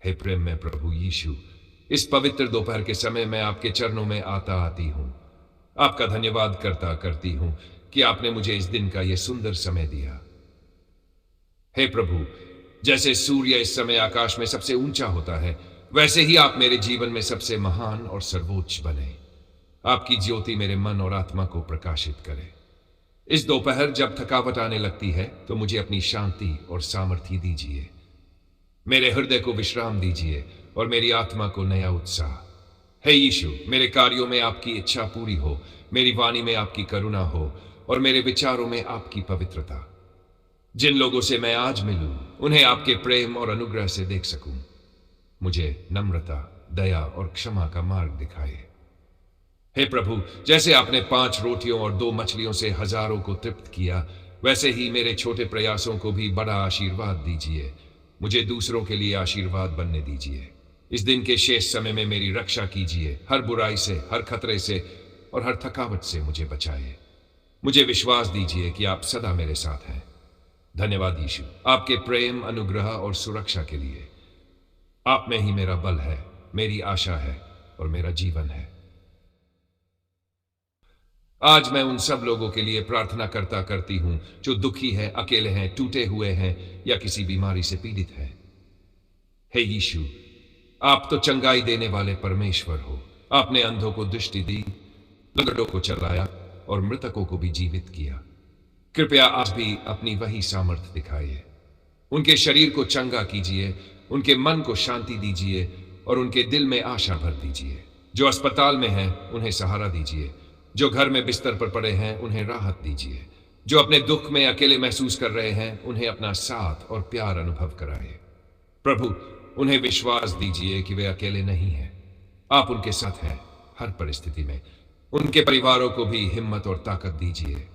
हे प्रेम में प्रभु यीशु, इस पवित्र दोपहर के समय मैं आपके चरणों में आता आती हूं। आपका धन्यवाद करता करती हूं कि आपने मुझे इस दिन का यह सुंदर समय दिया। हे प्रभु, जैसे सूर्य इस समय आकाश में सबसे ऊंचा होता है, वैसे ही आप मेरे जीवन में सबसे महान और सर्वोच्च बने। आपकी ज्योति मेरे मन और आत्मा को प्रकाशित करे। इस दोपहर जब थकावट आने लगती है तो मुझे अपनी शांति और सामर्थ्य दीजिए। मेरे हृदय को विश्राम दीजिए और मेरी आत्मा को नया उत्साह। हे यीशु, मेरे कार्यों में आपकी इच्छा पूरी हो, मेरी वाणी में आपकी करुणा हो और मेरे विचारों में आपकी पवित्रता। जिन लोगों से मैं आज मिलूं, उन्हें आपके प्रेम और अनुग्रह से देख सकूं। मुझे नम्रता, दया और क्षमा का मार्ग दिखाए। हे प्रभु, जैसे आपने 5 रोटियों और 2 मछलियों से हजारों को तृप्त किया, वैसे ही मेरे छोटे प्रयासों को भी बड़ा आशीर्वाद दीजिए। मुझे दूसरों के लिए आशीर्वाद बनने दीजिए। इस दिन के शेष समय में मेरी रक्षा कीजिए। हर बुराई से, हर खतरे से और हर थकावट से मुझे बचाइए। मुझे विश्वास दीजिए कि आप सदा मेरे साथ हैं। धन्यवाद यीशु, आपके प्रेम, अनुग्रह और सुरक्षा के लिए। आप में ही मेरा बल है, मेरी आशा है और मेरा जीवन है। आज मैं उन सब लोगों के लिए प्रार्थना करता करती हूं जो दुखी हैं, अकेले हैं, टूटे हुए हैं या किसी बीमारी से पीड़ित हैं। हे यीशु, आप तो चंगाई देने वाले परमेश्वर हो। आपने अंधों को दृष्टि दी, लंगड़ों को चलाया और मृतकों को भी जीवित किया। कृपया आज भी अपनी वही सामर्थ्य दिखाइए। उनके शरीर को चंगा कीजिए, उनके मन को शांति दीजिए और उनके दिल में आशा भर दीजिए। जो अस्पताल में हैं, उन्हें सहारा दीजिए। जो घर में बिस्तर पर पड़े हैं, उन्हें राहत दीजिए। जो अपने दुख में अकेले महसूस कर रहे हैं, उन्हें अपना साथ और प्यार अनुभव कराइए। प्रभु, उन्हें विश्वास दीजिए कि वे अकेले नहीं हैं। आप उनके साथ हैं हर परिस्थिति में। उनके परिवारों को भी हिम्मत और ताकत दीजिए।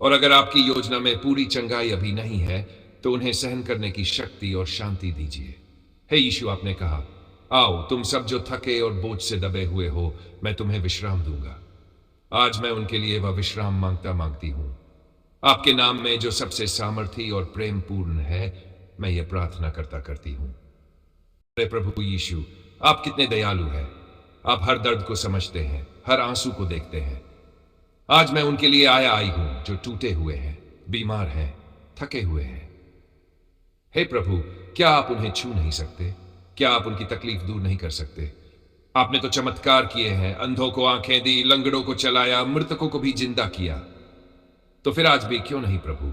और अगर आपकी योजना में पूरी चंगाई अभी नहीं है, तो उन्हें सहन करने की शक्ति और शांति दीजिए। हे यीशु, आपने कहा, आओ तुम सब जो थके और बोझ से दबे हुए हो, मैं तुम्हें विश्राम दूंगा। आज मैं उनके लिए वह विश्राम मांगती हूं। आपके नाम में जो सबसे सामर्थी और प्रेम पूर्ण है, मैं ये प्रार्थना करती हूं। अरे प्रभु यीशु, आप कितने दयालु हैं। आप हर दर्द को समझते हैं, हर आंसू को देखते हैं। आज मैं उनके लिए आई हूं जो टूटे हुए हैं, बीमार हैं, थके हुए हैं। हे प्रभु, क्या आप उन्हें छू नहीं सकते? क्या आप उनकी तकलीफ दूर नहीं कर सकते? आपने तो चमत्कार किए हैं, अंधों को आंखें दी, लंगड़ों को चलाया, मृतकों को भी जिंदा किया। तो फिर आज भी क्यों नहीं प्रभु?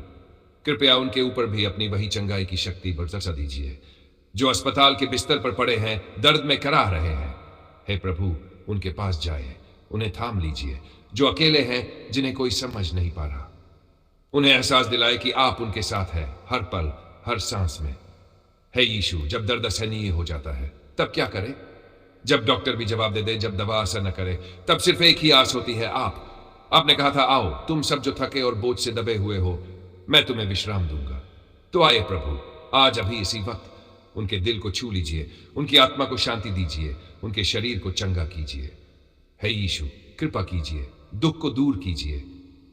कृपया उनके ऊपर भी अपनी वही चंगाई की शक्ति बरसा दीजिए। जो अस्पताल के बिस्तर पर पड़े हैं, दर्द में कराह रहे हैं, हे प्रभु, उनके पास जाए, उन्हें थाम लीजिए। जो अकेले हैं, जिन्हें कोई समझ नहीं पा रहा, उन्हें एहसास दिलाए कि आप उनके साथ हैं, हर पल, हर सांस में। हे यीशु, जब दर्द असहनीय हो जाता है, तब क्या करें? जब डॉक्टर भी जवाब दे दे, जब दवा असर न करे, तब सिर्फ एक ही आस होती है, आपने कहा था, आओ तुम सब जो थके और बोझ से दबे हुए हो, मैं तुम्हें विश्राम दूंगा। तो आए प्रभु, आज अभी इसी वक्त उनके दिल को छू लीजिए, उनकी आत्मा को शांति दीजिए, उनके शरीर को चंगा कीजिए। हे यीशु, कृपा कीजिए, दुख को दूर कीजिए,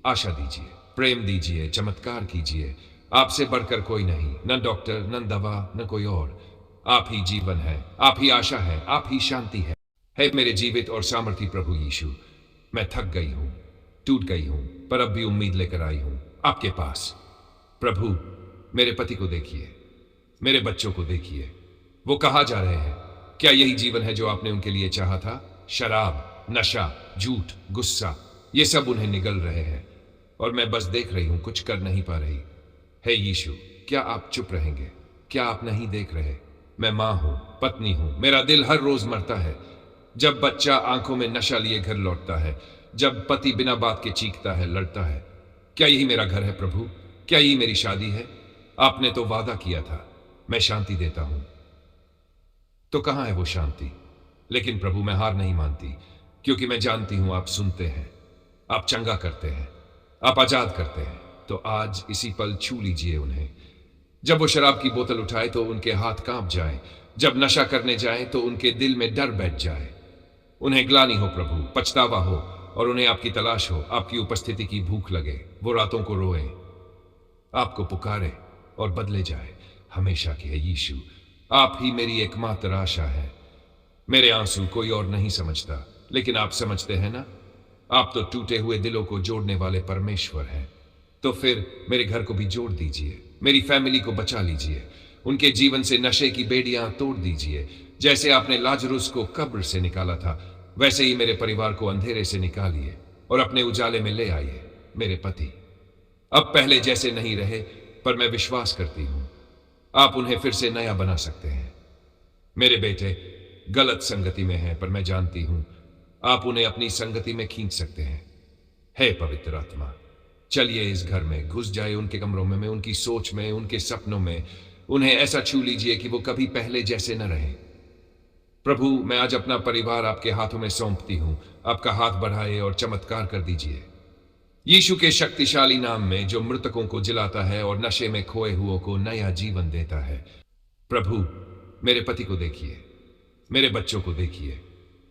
आशा दीजिए, प्रेम दीजिए, चमत्कार कीजिए। आपसे बढ़कर कोई नहीं, न डॉक्टर, न दवा, न कोई और। आप ही जीवन है, आप ही आशा है, आप ही शांति है। हे मेरे जीवित और सामर्थी प्रभु यीशु, मैं थक गई हूं, टूट गई हूं, पर अब भी उम्मीद लेकर आई हूं आपके पास। प्रभु, मेरे पति को देखिए, मेरे बच्चों को देखिए। वो कहाँ जा रहे हैं? क्या यही जीवन है जो आपने उनके लिए चाहा था? शराब, नशा, झूठ, गुस्सा, ये सब उन्हें निगल रहे हैं और मैं बस देख रही हूं, कुछ कर नहीं पा रही। हे यीशु, क्या आप चुप रहेंगे? क्या आप नहीं देख रहे? मैं मां हूं, पत्नी हूं, मेरा दिल हर रोज मरता है। जब बच्चा आंखों में नशा लिए घर लौटता है, जब पति बिना बात के चीखता है, लड़ता है। क्या यही मेरा घर है प्रभु? क्या यही मेरी शादी है? आपने तो वादा किया था, मैं शांति देता हूं। तो कहां है वो शांति? लेकिन प्रभु, मैं हार नहीं मानती, क्योंकि मैं जानती हूं आप सुनते हैं, आप चंगा करते हैं, आप आजाद करते हैं। तो आज इसी पल छू लीजिए उन्हें। जब वो शराब की बोतल उठाए तो उनके हाथ कांप जाए, जब नशा करने जाए तो उनके दिल में डर बैठ जाए। उन्हें ग्लानि हो प्रभु, पछतावा हो और उन्हें आपकी तलाश हो, आपकी उपस्थिति की भूख लगे। वो रातों को रोए, आपको पुकारे और बदले जाए हमेशा के। यीशु, आप ही मेरी एकमात्र आशा है। मेरे आंसू कोई और नहीं समझता, लेकिन आप समझते हैं ना। आप तो टूटे हुए दिलों को जोड़ने वाले परमेश्वर हैं। तो फिर मेरे घर को भी जोड़ दीजिए, मेरी फैमिली को बचा लीजिए, उनके जीवन से नशे की बेड़ियां तोड़ दीजिए। जैसे आपने लाजरुस को कब्र से निकाला था, वैसे ही मेरे परिवार को अंधेरे से निकालिए और अपने उजाले में ले आइए। मेरे पति अब पहले जैसे नहीं रहे, पर मैं विश्वास करती हूं आप उन्हें फिर से नया बना सकते हैं। मेरे बेटे गलत संगति में हैं, पर मैं जानती हूं आप उन्हें अपनी संगति में खींच सकते हैं। हे पवित्र आत्मा, चलिए इस घर में घुस जाए, उनके कमरों में, उनकी सोच में, उनके सपनों में। उन्हें ऐसा छू लीजिए कि वो कभी पहले जैसे न रहे। प्रभु, मैं आज अपना परिवार आपके हाथों में सौंपती हूं। आपका हाथ बढ़ाए और चमत्कार कर दीजिए। यीशु के शक्तिशाली नाम में, जो मृतकों को जिलाता है और नशे में खोए हुओं को नया जीवन देता है। प्रभु, मेरे पति को देखिए, मेरे बच्चों को देखिए।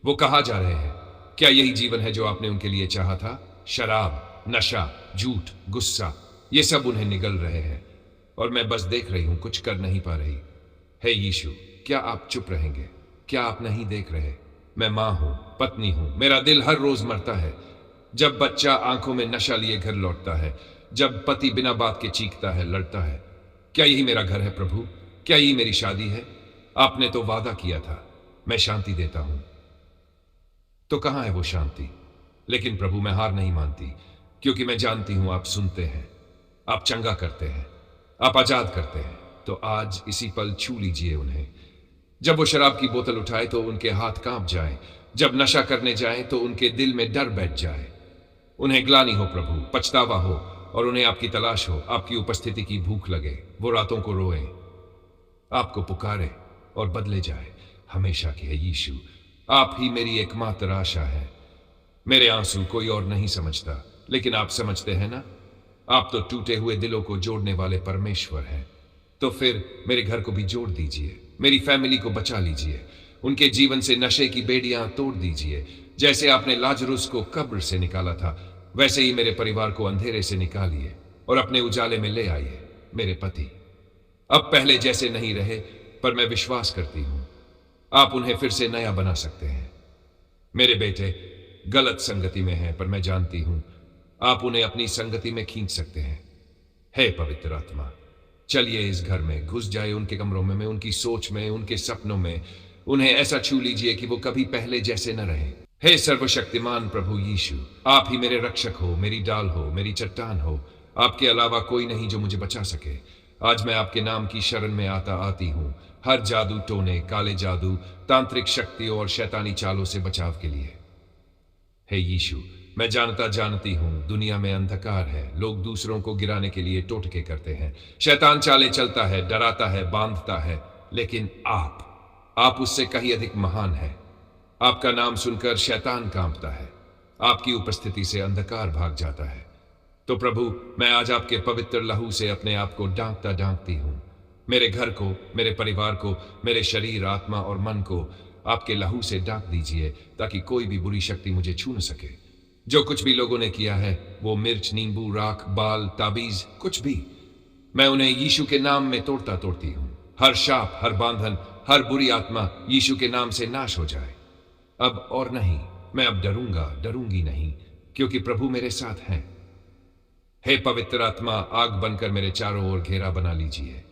वो कहाँ जा रहे हैं? क्या यही जीवन है जो आपने उनके लिए चाहा था? शराब, नशा, झूठ, गुस्सा, ये सब उन्हें निगल रहे हैं और मैं बस देख रही हूं, कुछ कर नहीं पा रही। हे यीशु, क्या आप चुप रहेंगे? क्या आप नहीं देख रहे? मैं मां हूं, पत्नी हूं, मेरा दिल हर रोज मरता है। जब बच्चा आंखों में नशा लिए घर लौटता है, जब पति बिना बात के चीखता है, लड़ता है। क्या यही मेरा घर है प्रभु? क्या यही मेरी शादी है? आपने तो वादा किया था, मैं शांति देता हूं। तो कहां है वो शांति? लेकिन प्रभु, मैं हार नहीं मानती, क्योंकि मैं जानती हूं आप सुनते हैं, आप चंगा करते हैं, आप आजाद करते हैं। तो आज इसी पल छू लीजिए उन्हें। जब वो शराब की बोतल उठाए तो उनके हाथ कांप जाए, जब नशा करने जाए तो उनके दिल में डर बैठ जाए। उन्हें ग्लानि हो प्रभु, पछतावा हो, और उन्हें आपकी तलाश हो, आपकी उपस्थिति की भूख लगे। वो रातों को रोए, आपको पुकारे और बदले जाए हमेशा के। है यीशु, आप ही मेरी एकमात्र आशा है। मेरे आंसू कोई और नहीं समझता, लेकिन आप समझते हैं ना। आप तो टूटे हुए दिलों को जोड़ने वाले परमेश्वर हैं। तो फिर मेरे घर को भी जोड़ दीजिए, मेरी फैमिली को बचा लीजिए, उनके जीवन से नशे की बेड़ियां तोड़ दीजिए। जैसे आपने लाजरुस को कब्र से निकाला था, वैसे ही मेरे परिवार को अंधेरे से निकालिए और अपने उजाले में ले आइए। मेरे पति अब पहले जैसे नहीं रहे, पर मैं विश्वास करती हूं आप उन्हें फिर से नया बना सकते हैं। मेरे बेटे गलत संगति में हैं, पर मैं जानती हूं आप उन्हें अपनी संगति में खींच सकते हैं। हे पवित्र आत्मा, चलिए इस घर में घुस जाए, उनके कमरों में, उनकी सोच में, उनके सपनों में। उन्हें ऐसा छू लीजिए कि वो कभी पहले जैसे न रहे। हे सर्वशक्तिमान प्रभु यीशु, आप ही मेरे रक्षक हो, मेरी डाल हो, मेरी चट्टान हो। आपके अलावा कोई नहीं जो मुझे बचा सके। आज मैं आपके नाम की शरण में आती हूं, हर जादू टोने, काले जादू, तांत्रिक शक्तियों और शैतानी चालों से बचाव के लिए। हे यीशु, मैं जानती हूं दुनिया में अंधकार है। लोग दूसरों को गिराने के लिए टोटके करते हैं, शैतान चाले चलता है, डराता है, बांधता है। लेकिन आप उससे कहीं अधिक महान हैं। आपका नाम सुनकर शैतान कांपता है, आपकी उपस्थिति से अंधकार भाग जाता है। तो प्रभु, मैं आज आपके पवित्र लहू से अपने आप को डांकती हूं। मेरे घर को, मेरे परिवार को, मेरे शरीर, आत्मा और मन को आपके लहू से डांक दीजिए, ताकि कोई भी बुरी शक्ति मुझे छू न सके। जो कुछ भी लोगों ने किया है, वो मिर्च, नींबू, राख, बाल, ताबीज, कुछ भी, मैं उन्हें यीशु के नाम में तोड़ती हूं। हर शाप, हर बांधन, हर बुरी आत्मा यीशु के नाम से नाश हो जाए। अब और नहीं, मैं अब डरूंगी नहीं, क्योंकि प्रभु मेरे साथ हैं। हे पवित्र आत्मा, आग बनकर मेरे चारों ओर घेरा बना लीजिए।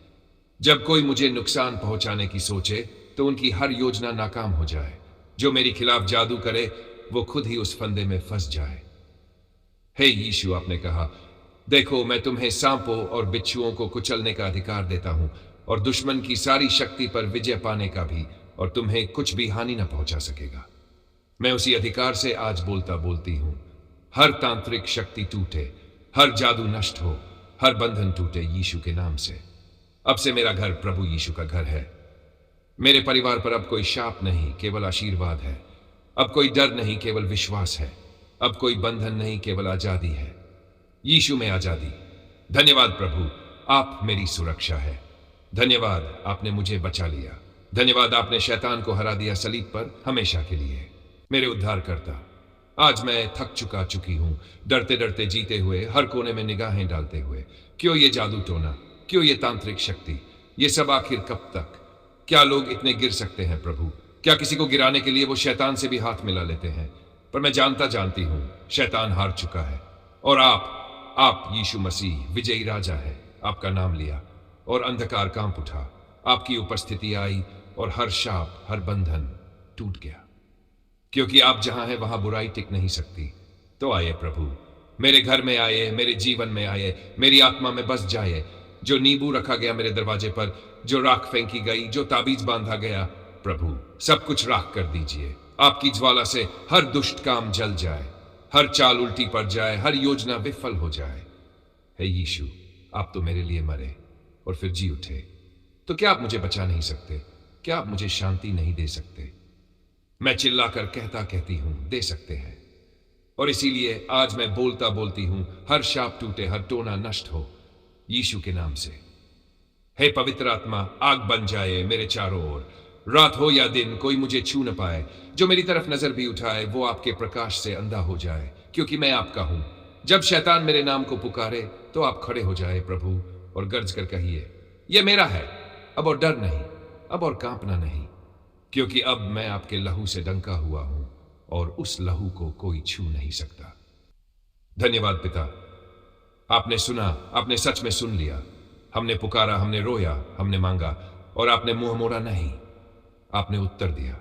जब कोई मुझे नुकसान पहुंचाने की सोचे, तो उनकी हर योजना नाकाम हो जाए। जो मेरे खिलाफ जादू करे, वो खुद ही उस फंदे में फंस जाए। हे यीशु, आपने कहा, देखो मैं तुम्हें सांपों और बिच्छुओं को कुचलने का अधिकार देता हूं, और दुश्मन की सारी शक्ति पर विजय पाने का भी, और तुम्हें कुछ भी हानि न पहुंचा सकेगा। मैं उसी अधिकार से आज बोलती हूं। हर तांत्रिक शक्ति टूटे, हर जादू नष्ट हो, हर बंधन टूटे यीशु के नाम से। अब से मेरा घर प्रभु यीशु का घर है। मेरे परिवार पर अब कोई शाप नहीं, केवल आशीर्वाद है। अब कोई डर नहीं, केवल विश्वास है। अब कोई बंधन नहीं, केवल आजादी है। यीशु में आजादी। धन्यवाद प्रभु, आप मेरी सुरक्षा है। धन्यवाद, आपने मुझे बचा लिया। धन्यवाद, आपने शैतान को हरा दिया सलीब पर हमेशा के लिए। मेरे उद्धारकर्ता, आज मैं थक चुकी हूं, डरते डरते जीते हुए, हर कोने में निगाहें डालते हुए। क्यों ये जादू टोना, क्यों ये तांत्रिक शक्ति, ये सब आखिर कब तक? क्या लोग इतने गिर सकते हैं प्रभु? क्या किसी को गिराने के लिए वो शैतान से भी हाथ मिला लेते हैं? पर मैं जानती हूं शैतान हार चुका है। और आप यीशु मसीह विजयी राजा है। आपका नाम लिया और अंधकार कांप उठा। आपकी उपस्थिति आई और हर शाप, हर बंधन टूट गया। क्योंकि आप जहां हैं वहां बुराई टिक नहीं सकती। तो आइए प्रभु, मेरे घर में आए, मेरे जीवन में आए, मेरी आत्मा में बस जाए। जो नींबू रखा गया मेरे दरवाजे पर, जो राख फेंकी गई, जो ताबीज बांधा गया, प्रभु सब कुछ राख कर दीजिए। आपकी ज्वाला से हर दुष्ट काम जल जाए, हर चाल उल्टी पड़ जाए, हर योजना विफल हो जाए। हे यीशु, आप तो मेरे लिए मरे और फिर जी उठे, तो क्या आप मुझे बचा नहीं सकते? क्या आप मुझे शांति नहीं दे सकते? मैं चिल्लाकर कहती हूं, दे सकते हैं। और इसीलिए आज मैं बोलती हूं, हर शाप टूटे, हर टोना नष्ट हो यीशु के नाम से। हे पवित्र आत्मा, आग बन जाए मेरे चारों ओर। रात हो या दिन, कोई मुझे छू न पाए। जो मेरी तरफ नजर भी उठाए वो आपके प्रकाश से अंधा हो जाए, क्योंकि मैं आपका हूं। जब शैतान मेरे नाम को पुकारे तो आप खड़े हो जाए प्रभु, और गर्ज कर कहिए, यह मेरा है। अब और डर नहीं, अब और कांपना नहीं, क्योंकि अब मैं आपके लहू से डंका हुआ हूं और उस लहू को कोई छू नहीं सकता। धन्यवाद पिता, आपने सुना, आपने सच में सुन लिया। हमने पुकारा, हमने रोया, हमने मांगा, और आपने मुंह मोड़ा नहीं। आपने उत्तर दिया।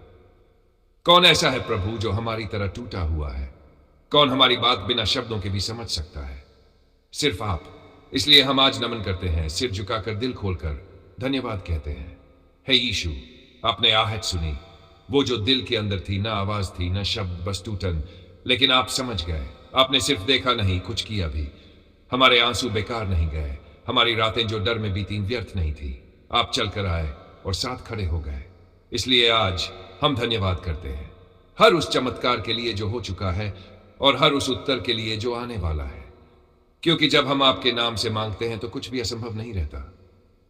कौन ऐसा है प्रभु जो हमारी तरह टूटा हुआ है? कौन हमारी बात बिना शब्दों के भी समझ सकता है? सिर्फ आप। इसलिए हम आज नमन करते हैं, सिर झुकाकर, दिल खोलकर धन्यवाद कहते हैं। हे यीशु, आपने आहट सुनी, वो जो दिल के अंदर थी। ना आवाज थी, ना शब्द, बस टूटन। लेकिन आप समझ गए। आपने सिर्फ देखा नहीं, कुछ किया भी। हमारे आंसू बेकार नहीं गए। हमारी रातें जो डर में बीती व्यर्थ नहीं थी। आप चलकर आए और साथ खड़े हो गए। इसलिए आज हम धन्यवाद करते हैं, हर उस चमत्कार के लिए जो हो चुका है और हर उस उत्तर के लिए जो आने वाला है। क्योंकि जब हम आपके नाम से मांगते हैं तो कुछ भी असंभव नहीं रहता।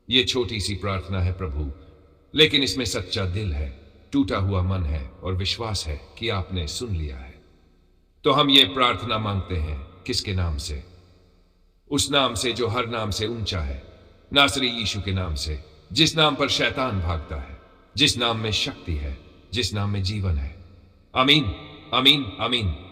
ये छोटी सी प्रार्थना है प्रभु, लेकिन इसमें सच्चा दिल है, टूटा हुआ मन है और विश्वास है कि आपने सुन लिया है। तो हम ये प्रार्थना मांगते हैं किसके नाम से? उस नाम से जो हर नाम से ऊंचा है, नासरी यीशु के नाम से, जिस नाम पर शैतान भागता है, जिस नाम में शक्ति है, जिस नाम में जीवन है। आमीन, आमीन, आमीन।